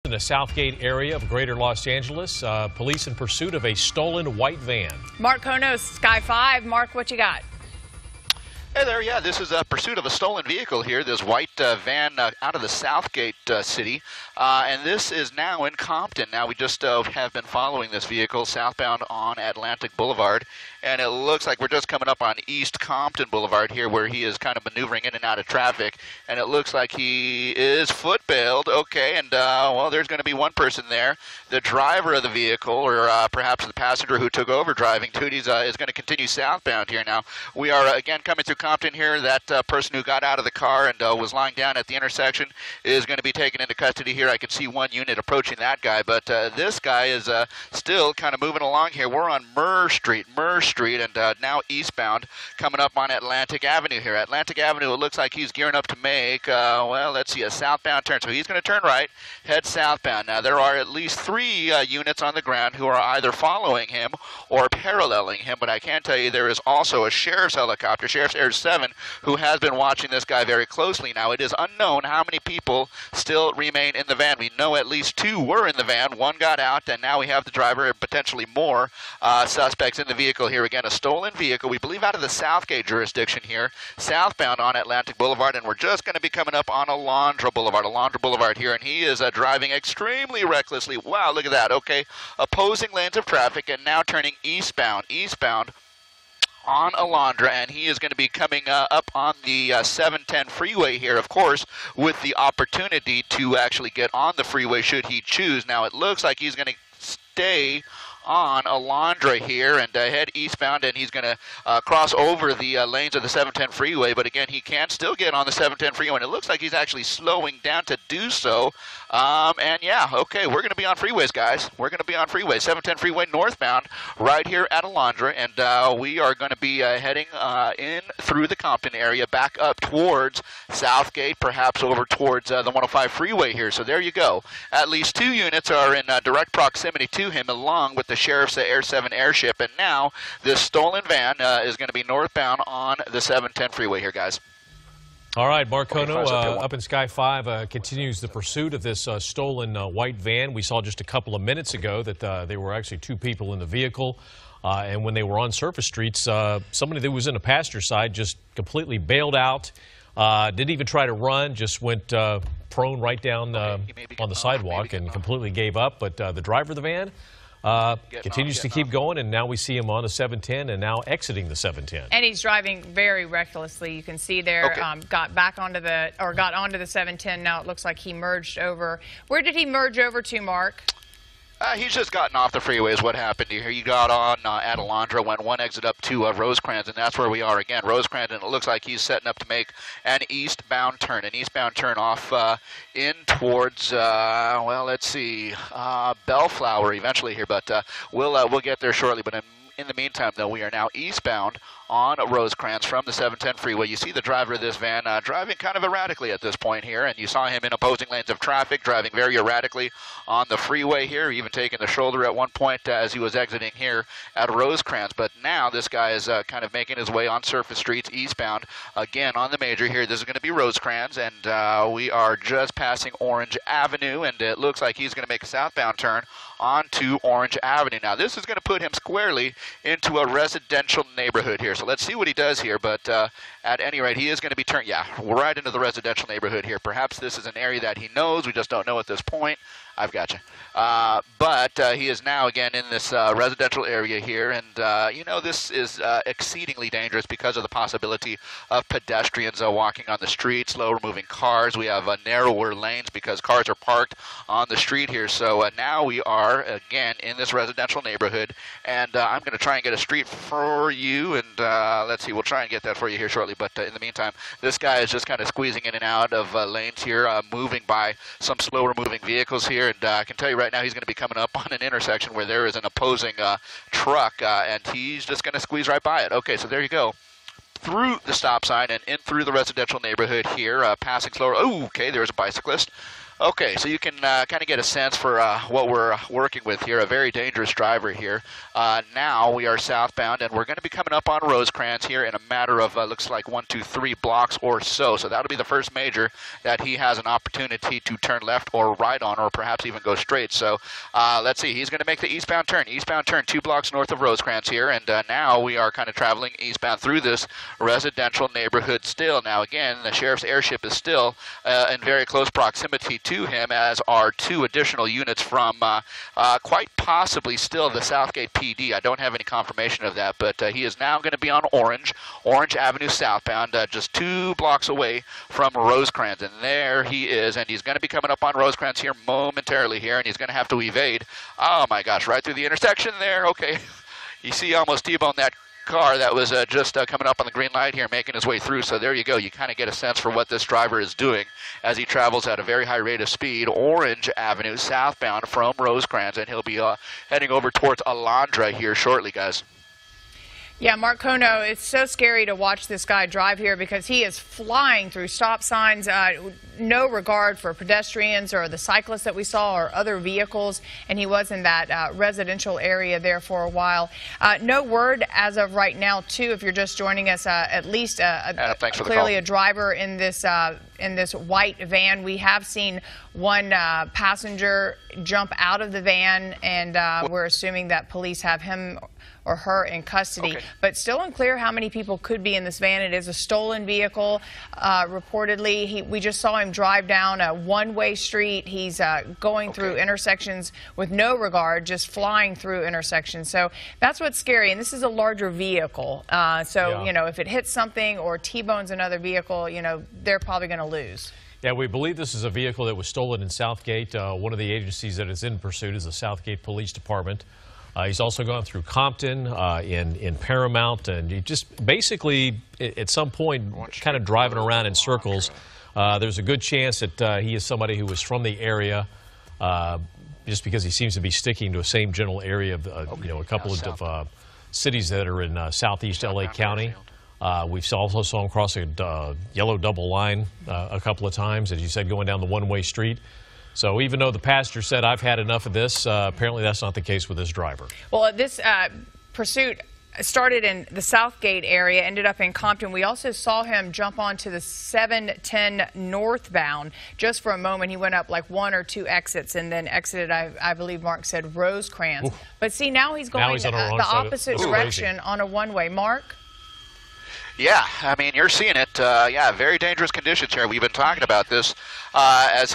In the Southgate area of Greater Los Angeles, police in pursuit of a stolen white van. Mark Konos, Sky 5. Mark, what you got? Hey there, yeah, this is a pursuit of a stolen vehicle here, this white van out of the Southgate city, and this is now in Compton. Now, we just have been following this vehicle southbound on Atlantic Boulevard, and it looks like we're just coming up on East Compton Boulevard here, where he is kind of maneuvering in and out of traffic, and it looks like he is foot-bailed. Okay, and well, there's going to be one person there. The driver of the vehicle, or perhaps the passenger who took over driving duties, is going to continue southbound here. Now, we are again coming through Compton here. That person who got out of the car and was lying down at the intersection is going to be taken into custody here. I can see one unit approaching that guy, but this guy is still kind of moving along here. We're on Murr Street, and now eastbound, coming up on Atlantic Avenue here. Atlantic Avenue, it looks like he's gearing up to make, well, let's see, a southbound turn. So he's going to turn right, head southbound. Now, there are at least 3 units on the ground who are either following him or paralleling him, but I can tell you there is also a sheriff's helicopter, Sheriff's Air 7, who has been watching this guy very closely. Now, it is unknown how many people still remain in the van. We know at least 2 were in the van. 1 got out, and now we have the driver and potentially more suspects in the vehicle here. Again, a stolen vehicle, we believe out of the Southgate jurisdiction here, southbound on Atlantic Boulevard, and we're just going to be coming up on Alondra Boulevard here, and he is driving extremely recklessly. Wow, look at that. Okay, opposing lanes of traffic, and now turning eastbound on Alondra, and he is going to be coming up on the 710 freeway here, of course, with the opportunity to actually get on the freeway should he choose. Now, it looks like he's going to stay on Alondra here and head eastbound, and he's going to cross over the lanes of the 710 freeway, but again, he can still get on the 710 freeway, and it looks like he's actually slowing down to do so. And yeah, okay, we're going to be on freeways, guys. We're going to be on freeways, 710 freeway northbound right here at Alondra, and we are going to be heading in through the Compton area, back up towards Southgate, perhaps over towards the 105 freeway here. So there you go. At least 2 units are in direct proximity to him, along with the Sheriff's Air 7 airship, and now this stolen van is going to be northbound on the 710 freeway here, guys. All right, Mark Kono up in Sky 5 continues the pursuit of this stolen white van. We saw just a couple of minutes ago that there were actually 2 people in the vehicle, and when they were on surface streets, somebody that was in the passenger side just completely bailed out, didn't even try to run, just went prone right down on the sidewalk and completely gave up. But the driver of the van continues to keep going, and now we see him on the 710 and now exiting the 710. And he's driving very recklessly. You can see there, got onto the 710. Now it looks like he merged over. Where did he merge over to, Mark? He's just gotten off the freeway is what happened here. He got on at Alondra, went 1 exit up to Rosecrans, and that's where we are again. Rosecrans, and it looks like he's setting up to make an eastbound turn off in towards, well, let's see, Bellflower eventually here, but we'll get there shortly. But in the meantime, though, we are now eastbound on Rosecrans from the 710 freeway. You see the driver of this van driving kind of erratically at this point here, and you saw him in opposing lanes of traffic, driving very erratically on the freeway here, even taking the shoulder at one point as he was exiting here at Rosecrans. But now this guy is kind of making his way on surface streets eastbound, again on the major here. This is going to be Rosecrans, and we are just passing Orange Avenue, and it looks like he's going to make a southbound turn onto Orange Avenue. Now, this is going to put him squarely into a residential neighborhood here. So let's see what he does here, but at any rate, he is going to be turned, right into the residential neighborhood here. Perhaps this is an area that he knows. We just don't know at this point. I've got you. But he is now, again, in this residential area here, and, you know, this is exceedingly dangerous because of the possibility of pedestrians walking on the street, slower-moving cars. We have narrower lanes because cars are parked on the street here. So now we are, again, in this residential neighborhood, and I'm going to try and get a street for you, and let's see, we'll try and get that for you here shortly. But in the meantime, this guy is just kind of squeezing in and out of lanes here, moving by some slower-moving vehicles here. And I can tell you right now, he's going to be coming up on an intersection where there is an opposing truck, and he's just going to squeeze right by it. Okay, so there you go. Through the stop sign and in through the residential neighborhood here, passing slower. Oh, okay, there's a bicyclist. Okay, so you can kind of get a sense for what we're working with here. A very dangerous driver here. Now we are southbound, and we're going to be coming up on Rosecrans here in a matter of, looks like 1, 2, 3 blocks or so. So that'll be the first major that he has an opportunity to turn left or right on, or perhaps even go straight. So let's see. He's going to make the eastbound turn. Eastbound turn 2 blocks north of Rosecrans here, and now we are kind of traveling eastbound through this residential neighborhood still. Now, again, the sheriff's airship is still in very close proximity to him, as are 2 additional units from quite possibly still the Southgate PD. I don't have any confirmation of that, but he is now going to be on Orange Avenue southbound, just 2 blocks away from Rosecrans, and there he is, and he's going to be coming up on Rosecrans here momentarily here, and he's going to have to evade. Oh my gosh, right through the intersection there. Okay, you see almost T-bone that car that was just coming up on the green light here, making his way through. So there you go. You kind of get a sense for what this driver is doing as he travels at a very high rate of speed. Orange Avenue southbound from Rosecrans, and he'll be heading over towards Alondra here shortly, guys. Yeah, Mark Kono, it's so scary to watch this guy drive here because he is flying through stop signs, no regard for pedestrians or the cyclists that we saw or other vehicles, and he was in that residential area there for a while. No word as of right now, too, if you're just joining us, at least clearly a driver in this white van. We have seen one passenger jump out of the van, and we're assuming that police have him or her in custody, but still unclear how many people could be in this van. It is a stolen vehicle, reportedly. We just saw him drive down a one-way street. He's going through intersections with no regard, just flying through intersections. So that's what's scary, and this is a larger vehicle. You know, if it hits something or T-bones another vehicle, you know, they're probably going to lose. Yeah, we believe this is a vehicle that was stolen in Southgate. One of the agencies that is in pursuit is the Southgate Police Department. He's also gone through Compton, in Paramount, and he just basically, at some point, kind of driving around in circles. There's a good chance that he is somebody who was from the area, just because he seems to be sticking to the same general area of, you know, a couple of cities that are in southeast LA County. We've also saw him cross a yellow double line a couple of times, as you said, going down the one-way street. So even though the passenger said, I've had enough of this, apparently that's not the case with this driver. Well, this pursuit started in the Southgate area, ended up in Compton. We also saw him jump onto the 710 northbound just for a moment. He went up like 1 or 2 exits and then exited, I believe Mark said, Rosecrans. Ooh. But see, now he's going the opposite direction on a one-way. Mark? Yeah, I mean, you're seeing it. Yeah, very dangerous conditions here. We've been talking about this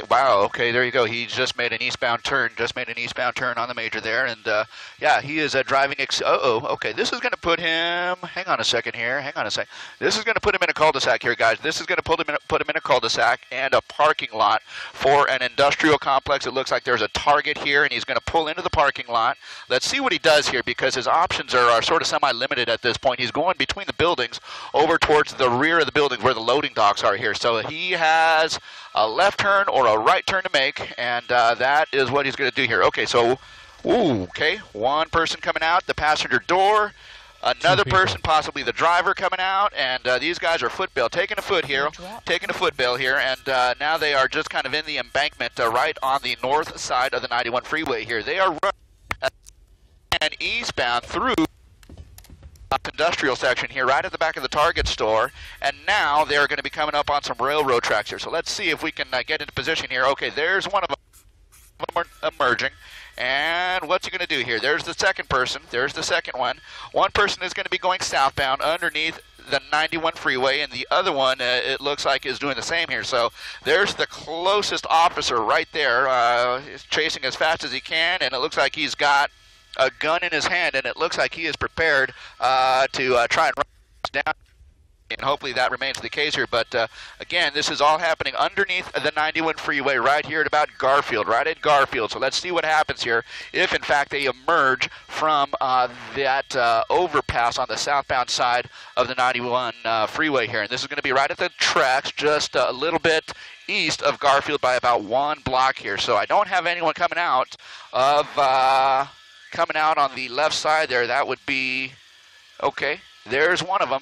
wow, okay, there you go. He just made an eastbound turn, on the major there. And, yeah, he is driving. Okay, this is going to put him, hang on a second here. This is going to put him in a cul-de-sac here, guys. This is going to put him in a cul-de-sac and a parking lot for an industrial complex. It looks like there's a Target here, and he's going to pull into the parking lot. Let's see what he does here, because his options are sort of semi-limited at this point. He's going between the buildings over towards the rear of the building where the loading docks are here. So he has a left turn or a right turn to make, and that is what he's going to do here. Okay, so, okay, one person coming out the passenger door, another person, possibly the driver, coming out, and these guys are taking a footbail here, and now they are just kind of in the embankment right on the north side of the 91 freeway here. They are running and eastbound through industrial section here, right at the back of the Target store, and now they're going to be coming up on some railroad tracks here. So let's see if we can get into position here. Okay, there's one of them emerging, and what's he going to do here? There's the second person. There's the second one. One person is going to be going southbound underneath the 91 freeway, and the other one, it looks like, is doing the same here. So there's the closest officer right there, chasing as fast as he can, and it looks like he's got a gun in his hand, and it looks like he is prepared to try and run down, and hopefully that remains the case here. But again, this is all happening underneath the 91 freeway right here at about Garfield, right at Garfield. So let's see what happens here if in fact they emerge from that overpass on the southbound side of the 91 freeway here. And this is going to be right at the tracks, just a little bit east of Garfield by about 1 block here. So I don't have anyone coming out of on the left side there. That would be, okay, there's one of them,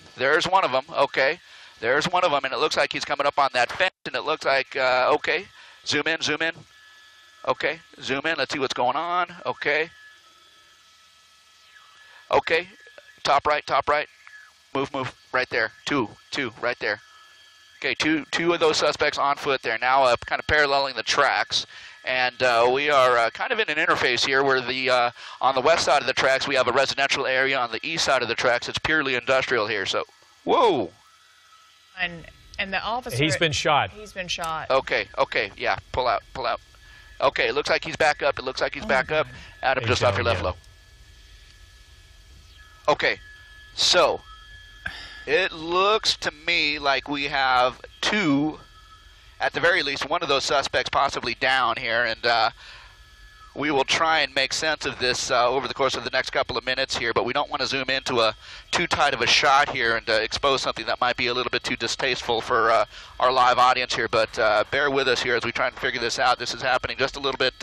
okay, there's one of them, and it looks like he's coming up on that fence, and it looks like, okay, Zoom in, zoom in. Okay, zoom in. Let's see what's going on. Okay. Okay, top right, top right. Move, move, right there. Two, right there. Okay, two of those suspects on foot there. Now kind of paralleling the tracks. And we are kind of in an interface here where the on the west side of the tracks we have a residential area. On the east side of the tracks it's purely industrial here. So, whoa. And the officer... He's been shot. He's been shot. Okay, yeah, pull out. Okay, it looks like he's back up. Back up. Adam, just off your left low. Okay, so it looks to me like we have two, at the very least, one of those suspects possibly down here, and we will try and make sense of this over the course of the next couple of minutes here, but we don't want to zoom into too tight of a shot here and expose something that might be a little bit too distasteful for our live audience here, but bear with us here as we try and figure this out. This is happening just a little bit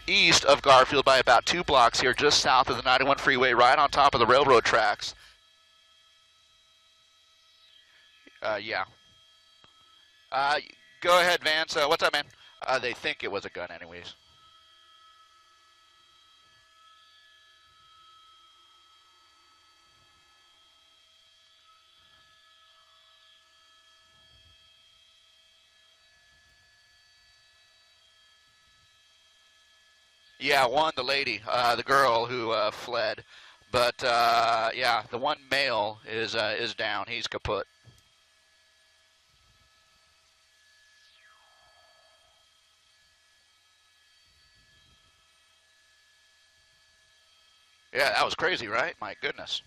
east of Garfield by about 2 blocks here, just south of the 91 freeway, right on top of the railroad tracks. Yeah. Go ahead, Vance. What's up, man? They think it was a gun anyways. Yeah, one, the lady, the girl who fled. But, yeah, the one male is down. He's kaput. Yeah, that was crazy, right? My goodness.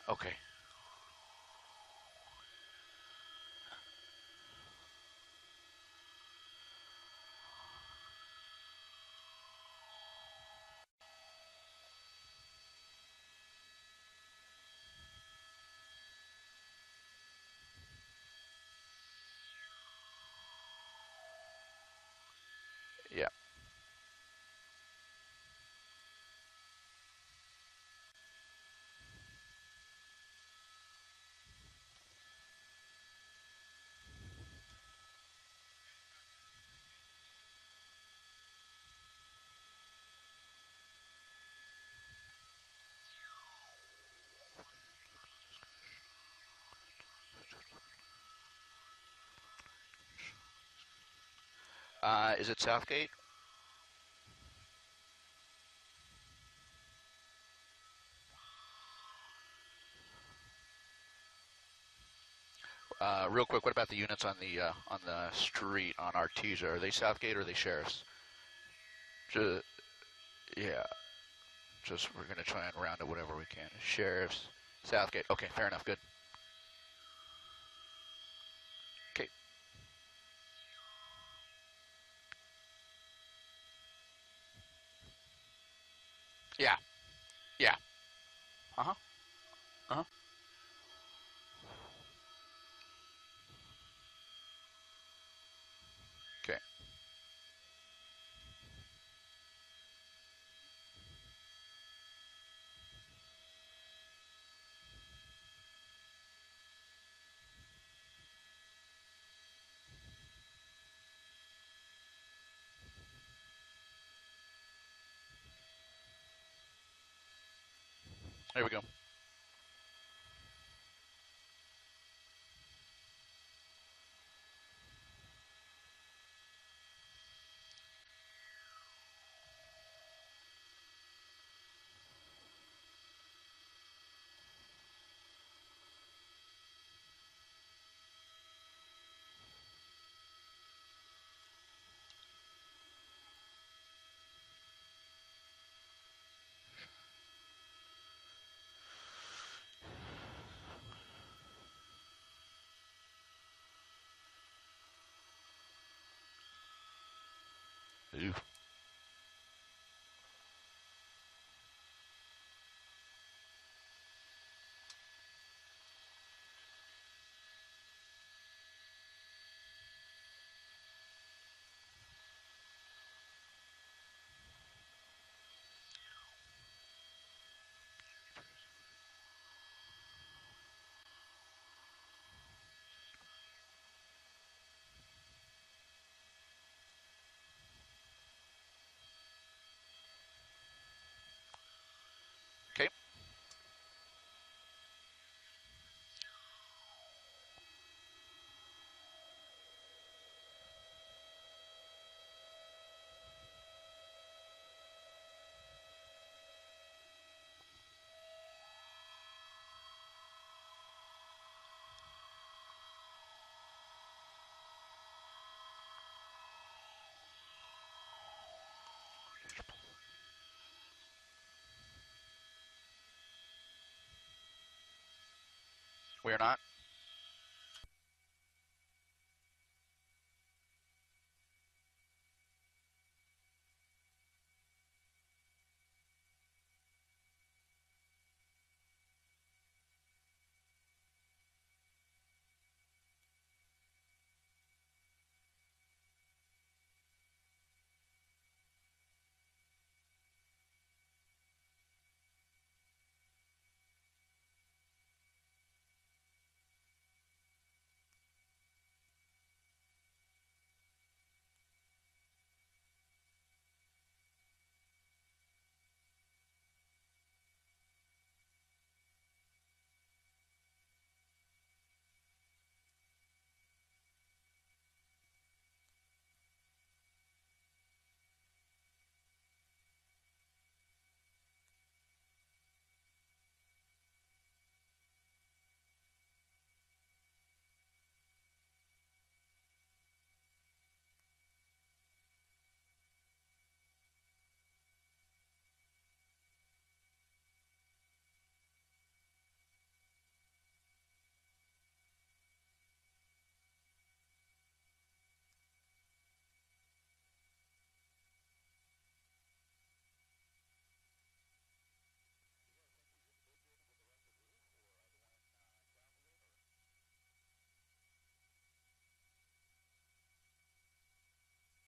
Okay. Yeah. Is it Southgate? Real quick, what about the units on the street on Artesia? Are they Southgate or are they sheriffs? Yeah. Just we're gonna try and round it whatever we can. Sheriffs, Southgate. Okay, fair enough. Good. Okay. Yeah. Yeah. Uh-huh. Uh-huh. Okay. There we go. We are not.